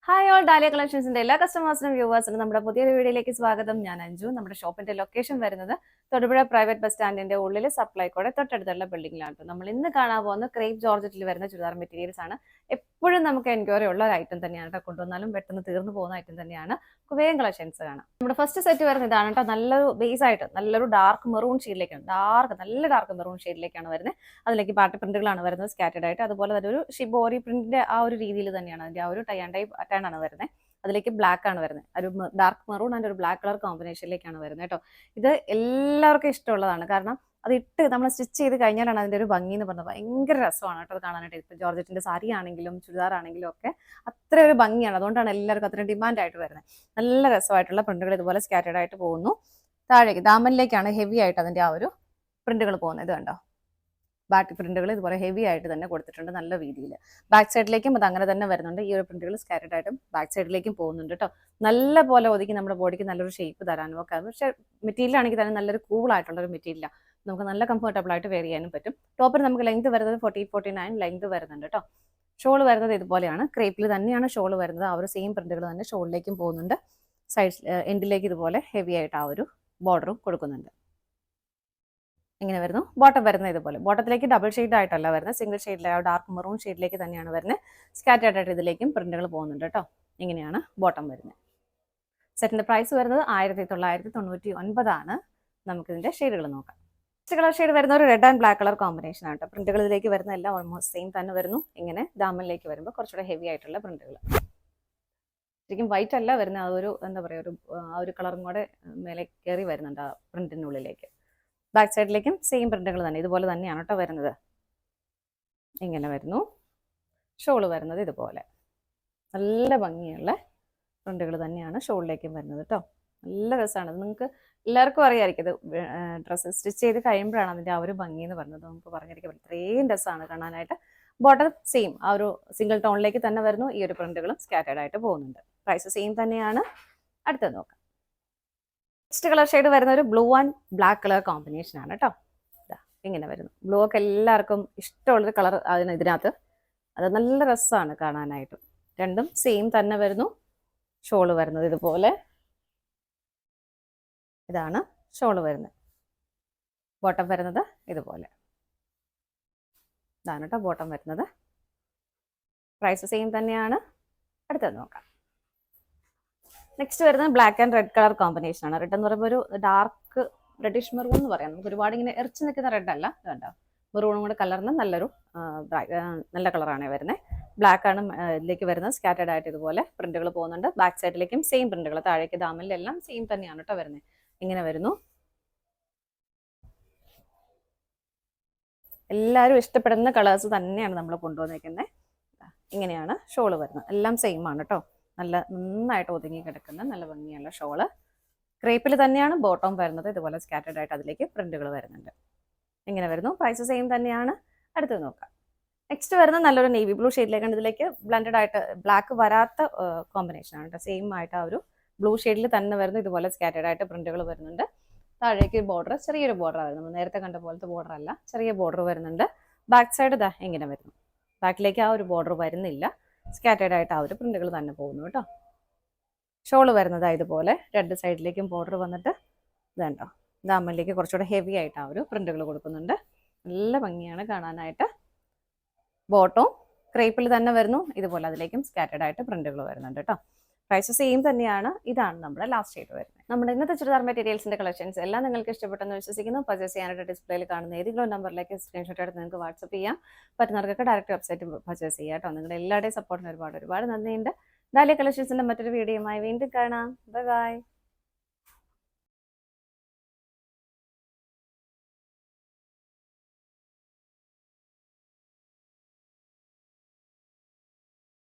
Hi all dahlia കളക്ഷൻസിന്റെ എല്ലാ കസ്റ്റമേഴ്സിനും വ്യൂവേഴ്സിനും നമ്മുടെ പുതിയൊരു വീഡിയോയിലേക്ക് സ്വാഗതം. ഞാൻ അഞ്ജു. നമ്മുടെ ഷോപ്പിന്റെ ലൊക്കേഷൻ വരുന്നത് തൊടുപുഴ പ്രൈവറ്റ് ബസ് സ്റ്റാൻഡിന്റെ ഉള്ളിൽ സപ്ലൈക്കോടെ തൊട്ടടുത്തുള്ള ബിൽഡിംഗിലാണ്. നമ്മൾ ഇന്ന് കാണാൻ പോകുന്ന ക്രേപ്പ് ജോർജറ്റിൽ വരുന്ന ചുരിദാർ മെറ്റീരിയൽസ് ആണ്. എപ്പോഴും നമുക്ക് എൻക്വയറി ഉള്ള ഒരു ഐറ്റം തന്നെയാണ് കേട്ടോ. കൊണ്ടുവന്നാലും പെട്ടെന്ന് തീർന്നു പോകുന്ന ഐറ്റം തന്നെയാണ്. വേഗം കളക്ഷൻസ് കാണാം. നമ്മുടെ ഫസ്റ്റ് സെറ്റ് വരുന്നത് ഇതാണ് കേട്ടോ. നല്ലൊരു ബേസ് ആയിട്ട് നല്ലൊരു ഡാർക്ക് മെറൂൺ ഷെയ്ഡിലേക്കാണ്, നല്ല ഡാർക്ക് മെറൂൺ ഷെയ്ഡിലേക്കാണ് വരുന്നത്. അതിലേക്ക് പാർട്ടി പ്രിന്റുകളാണ് വരുന്നത് സ്കാറ്റേഡ് ആയിട്ട്. അതുപോലെ തന്നെ ഒരു ഷിബോറി പ്രിന്റിന്റെ ആ ഒരു രീതിയിൽ തന്നെയാണ് അതിന്റെ ആ ഒരു ടൈ ആൻഡ് ടൈ പാറ്റേൺ ആണ് വരുന്നത്. അതിലേക്ക് ബ്ലാക്ക് ആണ് വരുന്നത്. ഒരു ഡാർക്ക് മെറൂൺ ആൻഡ് ഒരു ബ്ലാക്ക് കളർ കോമ്പിനേഷനിലേക്കാണ് വരുന്നത് കേട്ടോ. ഇത് എല്ലാവർക്കും ഇഷ്ടമുള്ളതാണ്. കാരണം അത് ഇട്ട് നമ്മൾ സ്റ്റിച്ച് ചെയ്ത് കഴിഞ്ഞാലാണ് അതിന്റെ ഒരു ഭംഗി എന്ന് പറഞ്ഞത്. ഭയങ്കര രസമാണ് കേട്ടോ അത് കാണാനായിട്ട്. ഇപ്പൊ ജോർജറ്റിന്റെ സാരി ആണെങ്കിലും ചുരിദാർ ആണെങ്കിലും ഒക്കെ അത്ര ഒരു ഭംഗിയാണ്. അതുകൊണ്ടാണ് എല്ലാവർക്കും അത്രയും ഡിമാൻഡ് ആയിട്ട് വരുന്നത്. നല്ല രസമായിട്ടുള്ള പ്രിന്റുകൾ ഇതുപോലെ സ്കാറ്റേഡ് ആയിട്ട് പോകുന്നു. താഴേക്ക് ദാമനിലേക്കാണ് ഹെവി ആയിട്ട് അതിന്റെ ആ ഒരു പ്രിന്റുകൾ പോകുന്നത്. ഇത് കണ്ടോ, ബാക്ക് പ്രിന്റുകൾ ഇതുപോലെ ഹെവി ആയിട്ട് തന്നെ കൊടുത്തിട്ടുണ്ട് നല്ല രീതിയിൽ. ബാക്ക് സൈഡിലേക്കും അത് അങ്ങനെ തന്നെ വരുന്നുണ്ട്. ഈ ഒരു പ്രിന്റുകൾ സ്കാറ്റേഡ് ആയിട്ടും ബാക്ക് സൈഡിലേക്കും പോകുന്നുണ്ട് കേട്ടോ. നല്ല പോലെ ഒതുക്കി നമ്മുടെ ബോഡിക്ക് നല്ലൊരു ഷേപ്പ് തരാനും ഒക്കെ. പക്ഷേ മെറ്റീരിയൽ ആണെങ്കിൽ തന്നെ നല്ലൊരു കൂൾ ആയിട്ടുള്ള ഒരു മെറ്റീരിയലാണ്. നമുക്ക് നല്ല കംഫർട്ടബിൾ ആയിട്ട് വെയർ ചെയ്യാനും പറ്റും. ടോപ്പിൽ നമുക്ക് ലെങ്ത് വരുന്നത് 48-49 ലെങ്ത് വരുന്നുണ്ട് കേട്ടോ. ഷോൾ വരുന്നത് ഇതുപോലെയാണ്. ക്രേപ്പിൽ തന്നെയാണ് ഷോൾ വരുന്നത്. ആ ഒരു സെയിം പ്രിന്റുകൾ തന്നെ ഷോളിലേക്കും പോകുന്നുണ്ട്. സൈഡ് എൻഡിലേക്ക് ഇതുപോലെ ഹെവി ആയിട്ട് ആ ഒരു ബോർഡറും കൊടുക്കുന്നുണ്ട്. ഇങ്ങനെ വരുന്നു. ബോട്ടം വരുന്നത് ഇതുപോലെ. ബോട്ടത്തിലേക്ക് ഡബിൾ ഷെയ്ഡ് ആയിട്ടല്ല വരുന്നത്, സിംഗിൾ ഷെയ്ഡിലെ ആ ഡാർക്ക് മെറൂൺ ഷെയ്ഡിലേക്ക് തന്നെയാണ് വരുന്നത്. സ്കാറ്റേഡ് ആയിട്ട് ഇതിലേക്കും പ്രിന്റുകൾ പോകുന്നുണ്ട് കേട്ടോ. ഇങ്ങനെയാണ് ബോട്ടം വരുന്നത്. സെറ്റിന്റെ പ്രൈസ് വരുന്നത് 1999 ആണ്. നമുക്കിതിന്റെ ഷെയ്ഡുകൾ നോക്കാം. ഫസ്റ്റ് കളർ ഷെയ്ഡ് വരുന്ന ഒരു red and black colour combination ആണ് കേട്ടോ. പ്രിന്റുകൾ ഇതിലേക്ക് വരുന്ന എല്ലാം ഓൾമോസ്റ്റ് സെയിം തന്നെ വരുന്നു. ഇങ്ങനെ ദാമനിലേക്ക് വരുമ്പോൾ കുറച്ചുകൂടെ ഹെവി ആയിട്ടുള്ള പ്രിന്റുകൾ. ശരിക്കും വൈറ്റ് അല്ല വരുന്നത്, അതൊരു എന്താ പറയുക, ആ ഒരു കളറും കൂടെ മേലെ കയറി വരുന്നുണ്ട് ആ പ്രിന്റിനുള്ളിലേക്ക്. ബാക്ക് സൈഡിലേക്കും സെയിം പ്രിന്റുകൾ തന്നെ ഇതുപോലെ തന്നെയാണ് കേട്ടോ വരുന്നത്. ഇങ്ങനെ വരുന്നു. ഷോള് വരുന്നത് ഇതുപോലെ നല്ല ഭംഗിയുള്ള പ്രിന്റുകൾ തന്നെയാണ് ഷോളിലേക്കും വരുന്നത് കേട്ടോ. നല്ല രസമാണ്. നിങ്ങൾക്ക് എല്ലാവർക്കും അറിയാമായിരിക്കും ഇത് ഡ്രസ്സ് സ്റ്റിച്ച് ചെയ്ത് കഴിയുമ്പോഴാണ് അതിൻ്റെ ആ ഒരു ഭംഗി എന്ന് പറഞ്ഞത്. നമുക്ക് പറഞ്ഞിരിക്കാൻ പറ്റും. ഇത്രയും രസമാണ് കാണാനായിട്ട്. ബോട്ടം സെയിം ആ ഒരു സിംഗിൾ ടോണിലേക്ക് തന്നെ വരുന്നു. ഈ ഒരു പ്രിന്റുകളും സ്കാറ്റേഡ് ആയിട്ട് പോകുന്നുണ്ട്. പ്രൈസ് സെയിം തന്നെയാണ്. അടുത്തത് നോക്കാം. നെക്സ്റ്റ് കളർ ഷെയ്ഡ് വരുന്ന ഒരു blue and black colour combination ആണ് കേട്ടോ. ഇങ്ങനെ വരുന്നു. ബ്ലൂ ഒക്കെ എല്ലാവർക്കും ഇഷ്ടമുള്ളൊരു കളർ ഇതിനകത്ത്. അത് നല്ല രസമാണ് കാണാനായിട്ട്. രണ്ടും സെയിം തന്നെ വരുന്നു. ഷോള് വരുന്നത് ഇതുപോലെ. ഇതാണ് ഷോള് വരുന്നത്. ബോട്ടം വരുന്നത് ഇതുപോലെ. ഇതാണ് കേട്ടോ ബോട്ടം വരുന്നത്. പ്രൈസ് സെയിം തന്നെയാണ്. അടുത്തത് നോക്കാം. നെക്സ്റ്റ് വരുന്നത് black and red colour combination ആണ്. റെഡ് എന്ന് പറയുമ്പോൾ ഒരു ഡാർക്ക് റെഡിഷ് മെറൂൺ എന്ന് പറയാം. നമുക്ക് ഒരുപാട് ഇങ്ങനെ എറിച്ച് നിൽക്കുന്ന റെഡ് അല്ല, കണ്ടോ, മെറൂണും കൂടെ കലർന്ന് നല്ലൊരു നല്ല കളറാണ് വരുന്നത്. ബ്ലാക്ക് ആണ് ഇതിലേക്ക് വരുന്നത്. സ്കാറ്റേഡ് ആയിട്ട് ഇതുപോലെ പ്രിന്റുകൾ പോകുന്നുണ്ട്. ബാക്ക് സൈഡിലേക്കും സെയിം പ്രിന്റുകൾ, താഴേക്ക് ദാമനിലെല്ലാം സെയിം തന്നെയാണ് കേട്ടോ വരുന്നത്. ഇങ്ങനെ വരുന്നു. എല്ലാവരും ഇഷ്ടപ്പെടുന്ന കളേഴ്സ് തന്നെയാണ് നമ്മൾ കൊണ്ടുവന്നിരിക്കുന്നത്. ഇങ്ങനെയാണ് ഷോള് വരുന്നത്. എല്ലാം സെയിം ആണ് കേട്ടോ. നല്ല നന്നായിട്ട് ഒതുങ്ങി കിടക്കുന്ന നല്ല ഭംഗിയുള്ള ഷോള്. ക്രേപ്പിൽ തന്നെയാണ് ബോട്ടം വരുന്നത്. ഇതുപോലെ സ്കാറ്റേഡ് ആയിട്ട് അതിലേക്ക് പ്രിന്റുകൾ വരുന്നുണ്ട്. ഇങ്ങനെ വരുന്നു. പ്രൈസ് സെയിം തന്നെയാണ്. അടുത്തത് നോക്കാം. നെക്സ്റ്റ് വരുന്ന നല്ലൊരു നേവി ബ്ലൂ ഷെയ്ഡിലേക്കാണ്. ഇതിലേക്ക് ബ്ലെൻഡഡ് ആയിട്ട് ബ്ലാക്ക് വരാത്ത കോമ്പിനേഷൻ ആണ് കേട്ടോ. സെയിം ആയിട്ട് ആ ഒരു ബ്ലൂ ഷെയ്ഡിൽ തന്നെ വരുന്നു. ഇതുപോലെ സ്കാറ്റേഡ് ആയിട്ട് പ്രിന്റുകൾ വരുന്നുണ്ട്. താഴേക്ക് ബോർഡർ ചെറിയൊരു ബോർഡർ ആയിരുന്നു. നമ്മൾ നേരത്തെ കണ്ട പോലത്തെ ബോർഡർ അല്ല, ചെറിയ ബോർഡർ വരുന്നുണ്ട്. ബാക്ക് സൈഡ് ഇതാ ഇങ്ങനെ വരുന്നു. ബാക്കിലേക്ക് ആ ഒരു ബോർഡർ വരുന്നില്ല. സ്കാറ്റേഡ് ആയിട്ട് ആ ഒരു പ്രിന്റുകൾ തന്നെ പോകുന്നു കേട്ടോ. ഷോള് വരുന്നത് ഇതുപോലെ രണ്ട് സൈഡിലേക്കും ബോർഡർ വന്നിട്ട് ഇതുണ്ടോ ദാമനിലേക്ക് കുറച്ചുകൂടെ ഹെവി ആയിട്ട് ആ ഒരു പ്രിന്റുകൾ കൊടുക്കുന്നുണ്ട്. നല്ല ഭംഗിയാണ് കാണാനായിട്ട്. ബോട്ടവും ക്രേപ്പിൽ തന്നെ വരുന്നു. ഇതുപോലെ അതിലേക്കും സ്കാറ്റേഡ് ആയിട്ട് പ്രിന്റുകൾ വരുന്നുണ്ട് കേട്ടോ. പ്രൈസ് സെയിം തന്നെയാണ്. ഇതാണ് നമ്മുടെ ലാസ്റ്റ് ഷെയ്ഡ് വരുന്നത്. നമ്മുടെ ഇന്നത്തെ ചുരിദാർ മെറ്റീരിയൽസിന്റെ കളക്ഷൻസ് എല്ലാം നിങ്ങൾക്ക് ഇഷ്ടപ്പെട്ടെന്ന് വിശ്വസിക്കുന്നു. പർച്ചേസ് ചെയ്യാനായിട്ട് ഡിസ്പ്ലേയിൽ കാണുന്ന ഏതെങ്കിലും നമ്പറിലേക്ക് സ്ക്രീൻഷോട്ട് എടുത്ത് നിങ്ങൾക്ക് വാട്സപ്പ് ചെയ്യാം. പറ്റുന്നവർക്കൊക്കെ ഡയറക്റ്റ് വെബ്സൈറ്റ് പർച്ചേസ് ചെയ്യാം കേട്ടോ. നിങ്ങളുടെ എല്ലാവരുടെയും സപ്പോർട്ടിന് ഒരുപാട് നന്ദിയുണ്ട്. ഡാലിയ കളക്ഷൻസിന്റെ മറ്റൊരു വീഡിയോയുമായി വീണ്ടും കാണാം. Bye bye.